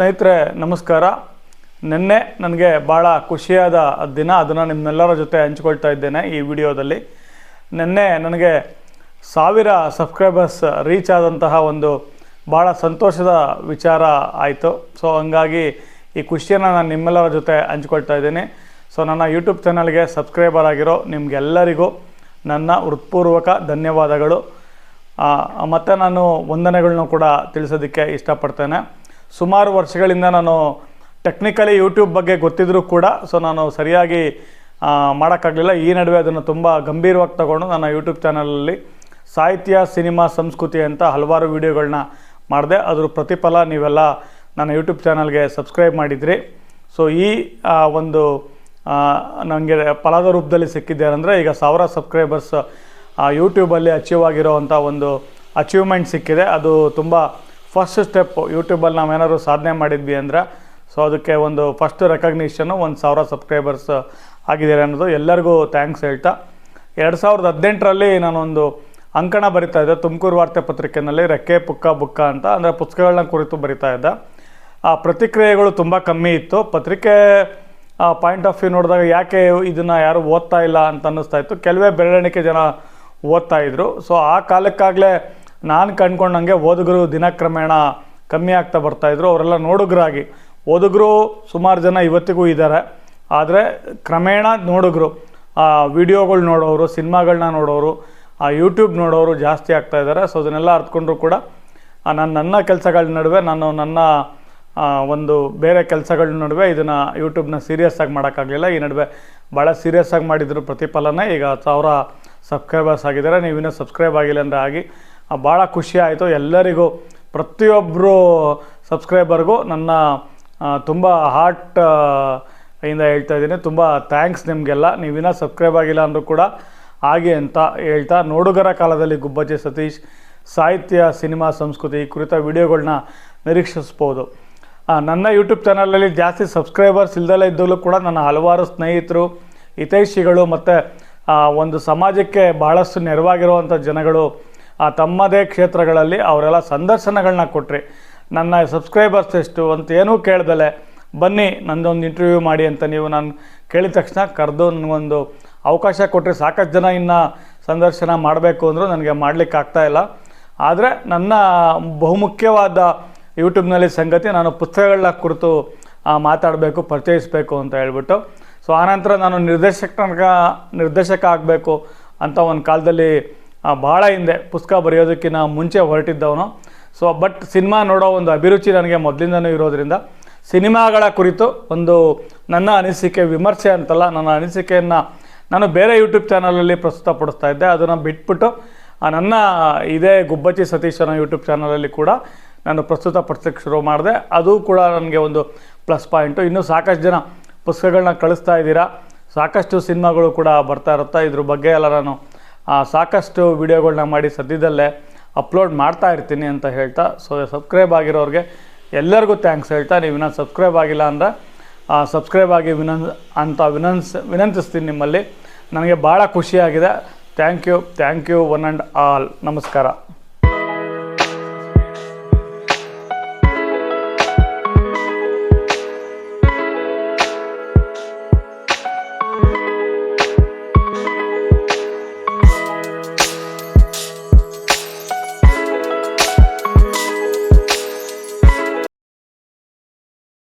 ಸ್ನೇಹಿತರೆ ನಮಸ್ಕಾರ. ನಿನ್ನೆ ನನಗೆ ಭಾಳ ಖುಷಿಯಾದ ದಿನ, ಅದನ್ನು ನಿಮ್ಮೆಲ್ಲರ ಜೊತೆ ಹಂಚ್ಕೊಳ್ತಾ ಇದ್ದೇನೆ ಈ ವಿಡಿಯೋದಲ್ಲಿ. ನಿನ್ನೆ ನನಗೆ 1000 ಸಬ್ಸ್ಕ್ರೈಬರ್ಸ್ ರೀಚ್ ಆದಂತಹ ಒಂದು ಭಾಳ ಸಂತೋಷದ ವಿಚಾರ ಆಯಿತು. ಸೊ ಹಂಗಾಗಿ ಈ ಖುಷಿಯನ್ನು ನಾನು ನಿಮ್ಮೆಲ್ಲರ ಜೊತೆ ಹಂಚ್ಕೊಳ್ತಾ ಇದ್ದೀನಿ. ಸೊ ನನ್ನ ಯೂಟ್ಯೂಬ್ ಚಾನಲ್ಗೆ ಸಬ್ಸ್ಕ್ರೈಬರ್ ಆಗಿರೋ ನಿಮಗೆಲ್ಲರಿಗೂ ನನ್ನ ಹೃತ್ಪೂರ್ವಕ ಧನ್ಯವಾದಗಳು. ಮತ್ತು ನಾನು ವಂದನೆಗಳನ್ನೂ ಕೂಡ ತಿಳಿಸೋದಕ್ಕೆ ಇಷ್ಟಪಡ್ತೇನೆ. ಸುಮಾರು ವರ್ಷಗಳಿಂದ ನಾನು ಟೆಕ್ನಿಕಲಿ ಯೂಟ್ಯೂಬ್ ಬಗ್ಗೆ ಗೊತ್ತಿದ್ದರೂ ಕೂಡ ನಾನು ಸರಿಯಾಗಿ ಮಾಡೋಕ್ಕಾಗಲಿಲ್ಲ. ಈ ನಡುವೆ ಅದನ್ನು ತುಂಬ ಗಂಭೀರವಾಗಿ ತಗೊಂಡು ನನ್ನ ಯೂಟ್ಯೂಬ್ ಚಾನಲಲ್ಲಿ ಸಾಹಿತ್ಯ, ಸಿನಿಮಾ, ಸಂಸ್ಕೃತಿ ಅಂತ ಹಲವಾರು ವೀಡಿಯೋಗಳನ್ನ ಮಾಡಿದೆ. ಅದ್ರ ಪ್ರತಿಫಲ ನೀವೆಲ್ಲ ನನ್ನ ಯೂಟ್ಯೂಬ್ ಚಾನಲ್ಗೆ ಸಬ್ಸ್ಕ್ರೈಬ್ ಮಾಡಿದ್ರಿ. ಸೊ ಈ ಒಂದು ನನಗೆ ಫಲದ ರೂಪದಲ್ಲಿ ಸಿಕ್ಕಿದೆ ಅಂದರೆ ಈಗ 1000 ಸಬ್ಸ್ಕ್ರೈಬರ್ಸ್ ಯೂಟ್ಯೂಬಲ್ಲಿ ಅಚೀವ್ ಆಗಿರೋವಂಥ ಒಂದು ಅಚೀವ್ಮೆಂಟ್ ಸಿಕ್ಕಿದೆ. ಅದು ತುಂಬ ಫಸ್ಟ್ ಸ್ಟೆಪ್. ಯೂಟ್ಯೂಬಲ್ಲಿ ನಾವೇನಾದ್ರು ಸಾಧನೆ ಮಾಡಿದ್ವಿ ಅಂದರೆ ಸೊ ಅದಕ್ಕೆ ಒಂದು ಫಸ್ಟ್ ರೆಕಗ್ನಿಷನ್ನು 1000 ಸಬ್ಸ್ಕ್ರೈಬರ್ಸ್ ಆಗಿದ್ದಾರೆ ಅನ್ನೋದು ಎಲ್ಲರಿಗೂ ಥ್ಯಾಂಕ್ಸ್ ಹೇಳ್ತಾ, 2018ರಲ್ಲಿ ನಾನೊಂದು ಅಂಕಣ ಬರಿತಾ ಇದ್ದೆ ತುಮಕೂರು ವಾರ್ತೆ ಪತ್ರಿಕೆಯಲ್ಲಿ, ರೆಕ್ಕೆ ಪುಕ್ಕ ಬುಕ್ಕ ಅಂತ, ಅಂದರೆ ಪುಸ್ತಕಗಳನ್ನ ಕುರಿತು ಬರಿತಾ ಇದ್ದೆ. ಆ ಪ್ರತಿಕ್ರಿಯೆಗಳು ತುಂಬ ಕಮ್ಮಿ ಇತ್ತು. ಪತ್ರಿಕೆ ಪಾಯಿಂಟ್ ಆಫ್ ವ್ಯೂ ನೋಡಿದಾಗ ಯಾಕೆ ಇದನ್ನು ಯಾರು ಓದ್ತಾ ಇಲ್ಲ ಅಂತ ಅನ್ನಿಸ್ತಾ ಇತ್ತು. ಕೆಲವೇ ಬೆರಳೆಣಿಕೆ ಜನ ಓದ್ತಾಯಿದ್ರು. ಸೊ ಆ ಕಾಲಕ್ಕಾಗಲೇ ನಾನು ಕಂಡ್ಕೊಂಡಂಗೆ ಓದುಗರು ದಿನಕ್ರಮೇಣ ಕಮ್ಮಿ ಆಗ್ತಾ ಬರ್ತಾಯಿದ್ರು. ಅವರೆಲ್ಲ ನೋಡುಗರಾಗಿ, ಓದುಗರು ಸುಮಾರು ಜನ ಇವತ್ತಿಗೂ ಇದ್ದಾರೆ, ಆದರೆ ಕ್ರಮೇಣ ನೋಡುಗರು, ವಿಡಿಯೋಗಳು ನೋಡೋರು, ಸಿನಿಮಾಗಳನ್ನ ನೋಡೋರು, ಯೂಟ್ಯೂಬ್ ನೋಡೋರು ಜಾಸ್ತಿ ಆಗ್ತಾಯಿದ್ದಾರೆ. ಸೊ ಅದನ್ನೆಲ್ಲ ಅರ್ಥಕೊಂಡ್ರು ಕೂಡ ನನ್ನ ಕೆಲಸಗಳ ನಡುವೆ ನನ್ನ ಒಂದು ಬೇರೆ ಕೆಲಸಗಳ ನಡುವೆ ಇದನ್ನು ಯೂಟ್ಯೂಬ್ನ ಸೀರಿಯಸ್ಸಾಗಿ ಮಾಡೋಕ್ಕಾಗಲಿಲ್ಲ. ಈ ನಡುವೆ ಭಾಳ ಸೀರಿಯಸ್ಸಾಗಿ ಮಾಡಿದ್ರು ಪ್ರತಿಫಲನೇ ಈಗ 1000 ಸಬ್ಸ್ಕ್ರೈಬರ್ಸ್ ಆಗಿದ್ದಾರೆ. ನೀವಿನ್ನೂ ಸಬ್ಸ್ಕ್ರೈಬ್ ಆಗಿಲ್ಲ ಅಂದರೆ ಆಗಿ. ಭಾಳ ಖುಷಿ ಆಯಿತು. ಎಲ್ಲರಿಗೂ, ಪ್ರತಿಯೊಬ್ಬರು ಸಬ್ಸ್ಕ್ರೈಬರ್ಗೂ ನನ್ನ ತುಂಬ ಹಾರ್ಟ್ ಇಂದ ಹೇಳ್ತಾ ಇದ್ದೀನಿ, ತುಂಬ ಥ್ಯಾಂಕ್ಸ್ ನಿಮಗೆಲ್ಲ. ನೀವಿನ್ನೂ ಸಬ್ಸ್ಕ್ರೈಬ್ ಆಗಿಲ್ಲ ಅಂದರೂ ಕೂಡ ಹಾಗೆ ಅಂತ ಹೇಳ್ತಾ, ನೋಡುಗರ ಕಾಲದಲ್ಲಿ ಗುಬ್ಬಚ್ಚಿ ಸತೀಶ್ ಸಾಹಿತ್ಯ, ಸಿನಿಮಾ, ಸಂಸ್ಕೃತಿ ಈ ಕುರಿತ ವಿಡಿಯೋಗಳನ್ನ ನಿರೀಕ್ಷಿಸ್ಬೋದು. ನನ್ನ ಯೂಟ್ಯೂಬ್ ಚಾನಲಲ್ಲಿ ಜಾಸ್ತಿ ಸಬ್ಸ್ಕ್ರೈಬರ್ಸ್ ಇಲ್ದಲೇ ಇದ್ದಾಗಲೂ ಕೂಡ ನನ್ನ ಹಲವಾರು ಸ್ನೇಹಿತರು, ಹಿತೈಷಿಗಳು ಮತ್ತು ಒಂದು ಸಮಾಜಕ್ಕೆ ಭಾಳಷ್ಟು ನೆರವಾಗಿರುವಂಥ ಜನಗಳು ತಮ್ಮದೇ ಕ್ಷೇತ್ರಗಳಲ್ಲಿ ಅವರೆಲ್ಲ ಸಂದರ್ಶನಗಳನ್ನ ಕೊಟ್ಟರೆ, ನನ್ನ ಸಬ್ಸ್ಕ್ರೈಬರ್ಸ್ ಎಷ್ಟು ಅಂತ ಏನೂ ಕೇಳ್ದಲೆ ಬನ್ನಿ ನನ್ನದೊಂದು ಇಂಟರ್ವ್ಯೂ ಮಾಡಿ ಅಂತ ನೀವು ನಾನು ಕೇಳಿದ ತಕ್ಷಣ ಕರೆದು ನನಗೊಂದು ಅವಕಾಶ ಕೊಟ್ಟರೆ ಸಾಕಷ್ಟು ಜನ ಇನ್ನು ಸಂದರ್ಶನ ಮಾಡಬೇಕು ಅಂದರೂ ನನಗೆ ಮಾಡಲಿಕ್ಕೆ ಆಗ್ತಾಯಿಲ್ಲ. ಆದರೆ ನನ್ನ ಬಹುಮುಖ್ಯವಾದ ಯೂಟ್ಯೂಬ್ನಲ್ಲಿ ಸಂಗತಿ, ನಾನು ಪುಸ್ತಕಗಳನ್ನ ಕುರಿತು ಮಾತಾಡಬೇಕು, ಪರಿಚಯಿಸಬೇಕು ಅಂತ ಹೇಳ್ಬಿಟ್ಟು. ಸೊ ಆನಂತರ ನಾನು ನಿರ್ದೇಶಕ ಆಗಬೇಕು ಅಂತ ಒಂದು ಕಾಲದಲ್ಲಿ ಭಾಳ ಹಿಂದೆ ಪುಸ್ತಕ ಬರೆಯೋದಕ್ಕಿಂತ ಮುಂಚೆ ಹೊರಟಿದ್ದವನು. ಸೊ ಬಟ್ ಸಿನಿಮಾ ನೋಡೋ ಒಂದು ಅಭಿರುಚಿ ನನಗೆ ಮೊದಲಿಂದನೂ ಇರೋದರಿಂದ ಸಿನಿಮಾಗಳ ಕುರಿತು ಒಂದು ನನ್ನ ಅನಿಸಿಕೆ, ವಿಮರ್ಶೆ ಅಂತಲ್ಲ, ನನ್ನ ಅನಿಸಿಕೆಯನ್ನು ನಾನು ಬೇರೆ ಯೂಟ್ಯೂಬ್ ಚಾನಲಲ್ಲಿ ಪ್ರಸ್ತುತಪಡಿಸ್ತಾ ಇದ್ದೆ. ಅದನ್ನು ಬಿಟ್ಬಿಟ್ಟು ನನ್ನ ಇದೇ ಗುಬ್ಬಚ್ಚಿ ಸತೀಶನ ಯೂಟ್ಯೂಬ್ ಚಾನಲಲ್ಲಿ ಕೂಡ ನಾನು ಪ್ರಸ್ತುತಪಡಿಸೋಕ್ಕೆ ಶುರು ಮಾಡಿದೆ. ಅದು ಕೂಡ ನನಗೆ ಒಂದು ಪ್ಲಸ್ ಪಾಯಿಂಟು. ಇನ್ನೂ ಸಾಕಷ್ಟು ಜನ ಪುಸ್ತಕಗಳನ್ನ ಕಳಿಸ್ತಾ ಇದ್ದೀರಾ, ಸಾಕಷ್ಟು ಸಿನಿಮಾಗಳು ಕೂಡ ಬರ್ತಾ ಇರುತ್ತೆ. ಇದ್ರ ಬಗ್ಗೆ ಎಲ್ಲ ನಾನು ಸಾಕಷ್ಟು ವಿಡಿಯೋಗಳನ್ನ ಮಾಡಿ ಸದ್ಯದಲ್ಲೇ ಅಪ್ಲೋಡ್ ಮಾಡ್ತಾ ಇರ್ತೀನಿ ಅಂತ ಹೇಳ್ತಾ, ಸೊ ಸಬ್ಸ್ಕ್ರೈಬ್ ಆಗಿರೋರಿಗೆ ಎಲ್ಲರಿಗೂ ಥ್ಯಾಂಕ್ಸ್ ಹೇಳ್ತಾ, ನೀವು ಇನ್ನೂ ಸಬ್ಸ್ಕ್ರೈಬ್ ಆಗಿಲ್ಲ ಅಂದರೆ ಸಬ್ಸ್ಕ್ರೈಬ್ ಆಗಿ ವಿನಂತಿಸ್ತೀನಿ ನಿಮ್ಮಲ್ಲಿ. ನನಗೆ ಭಾಳ ಖುಷಿಯಾಗಿದೆ. Thank you one and all. ನಮಸ್ಕಾರ.